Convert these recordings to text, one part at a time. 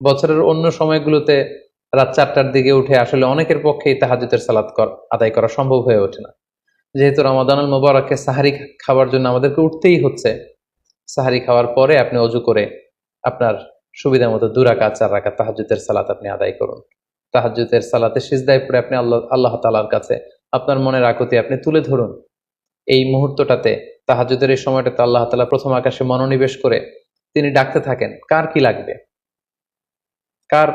বছরের অন্য সময়গুলোতে রাত 4টার দিকে উঠে আসলে অনেকের পক্ষেই তাহাজ্জুদের সালাত আদায় করা সম্ভব হয়ে ওঠে না। যেহেতু রমাদানুল মুবারকে সাহারি খাওয়ার জন্য আমাদেরকে উঠতেই হচ্ছে, সাহারি খাওয়ার পরে আপনি অজু করে আপনার সুবিধা মতো 2 রাকাত 4 রাকাত তাহাজ্জুদের সালাত আপনি আদায় করুন। তাহাজ্জুদের সালাতে সিজদায় পড়ে আপনি আল্লাহ তাআলার কাছে আপনার মনের আকুতি আপনি তুলে ধরুন। এই মুহূর্তটাতে, তাহাজ্জুদের এই সময়টাতে আল্লাহ তাআলা প্রথম আকাশে মনোনিবেশ করে তিনি ডাকতে থাকেন, কার কি লাগবে, কার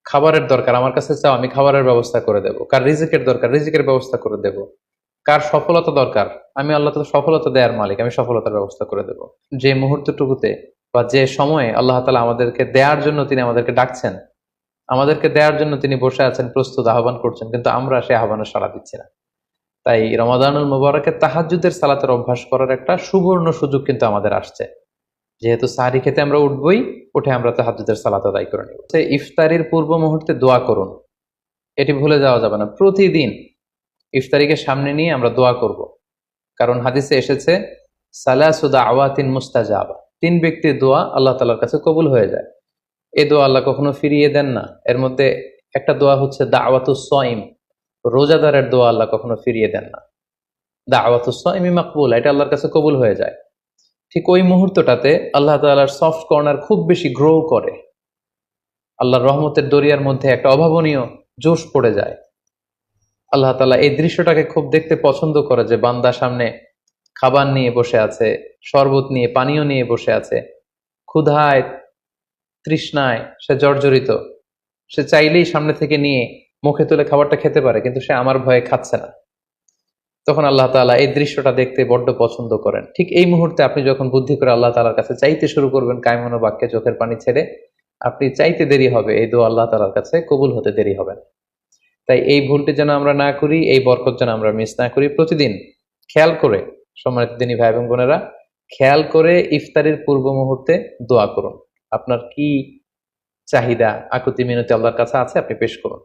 খাবারের দরকার আমার কাছে চাও, আমি খাবারের ব্যবস্থা করে দেব। কার রিজিকের দরকার, রিজিকের ব্যবস্থা করে দেব। কার সফলতা দরকার, আমি আল্লাহ তো সফলতা দেওয়ার মালিক, আমি সফলতার ব্যবস্থা করে দেব। যে মুহূর্তটুকুতে বা যে সময়ে আল্লাহ তাআলা আমাদেরকে দেওয়ার জন্য তিনি আমাদেরকে ডাকছেন, আমাদেরকে দেওয়ার জন্য তিনি বসে আছেন, প্রস্তুত, আহ্বান করছেন, কিন্তু আমরা সে আহ্বানে সাড়া দিচ্ছি না। তাই রমাদানুল মুবারকে তাহাজ্জুদের সালাতের অভ্যাস করার একটা সুবর্ণ সুযোগ কিন্তু আমাদের আসছে। যেহেতু সাহারি খেতে আমরা উঠবই, উঠে আমরা তাহাজ্জুদের সালাত আদায় করে নিব। ইফতারির পূর্ব মুহূর্তে দোয়া করুন, এটি ভুলে যাওয়া যাবে না। প্রতিদিন ইফতারিকে সামনে নিয়ে আমরা দোয়া করব, কারণ হাদিসে এসেছে সালাসু দাওয়াতিন মুস্তাজাবা, 3 ব্যক্তির দোয়া আল্লাহ তাআলার কাছে কবুল হয়ে যায়। এই দোয়া আল্লাহ কখনো ফিরিয়ে দেন না। এর মধ্যে একটা দোয়া হচ্ছে দাওয়াতুস সাইম, রোজাদারের দোয়া আল্লাহ কখনো ফিরিয়ে দেন না। দাওয়াতুস সাইমি মাকবুলা, এটা আল্লাহর কাছে কবুল হয়ে যায়। ঠিক ওই মুহূর্তটাতে আল্লাহ তাআলার সফট কর্নার খুব বেশি গ্রো করে, আল্লাহর রহমতের দরিয়ার মধ্যে একটা অভাবনীয় জোশ পড়ে যায়। আল্লাহ তাআলা এই দৃশ্যটাকে খুব দেখতে পছন্দ করে, যে বান্দা সামনে খাবার নিয়ে বসে আছে, শরবত নিয়ে, পানীয় নিয়ে বসে আছে, ক্ষুধায় তৃষ্ণায় সে জর্জরিত, সে চাইলেই সামনে থেকে নিয়ে মুখে তুলে খাবারটা খেতে পারে, কিন্তু সে আমার ভয়ে খাচ্ছে না। তখন আল্লাহ তাআলা এই দৃশ্যটা দেখতে বড্ড পছন্দ করেন। ঠিক এই মুহূর্তে আপনি যখন বুদ্ধি করে আল্লাহ তাআলার কাছে চাইতে শুরু করবেন, কায়মনো বাক্যে চোখের পানি ছেড়ে, আপনি চাইতে দেরি হবে, এই দোয়া আল্লাহ তাআলার কাছে কবুল হতে দেরি হবে না। তাই এই ভুলটি যেন আমরা না করি, এই বরকত যেন আমরা মিস না করি। প্রতিদিন খেয়াল করে, সম্মানিত দিনী ভাই এবং বোনেরা, খেয়াল করে ইফতারির পূর্ব মুহূর্তে দোয়া করুন। আপনার কি চাহিদা, আকুতি মিনতি আল্লাহর কাছে আছে, আপনি পেশ করুন।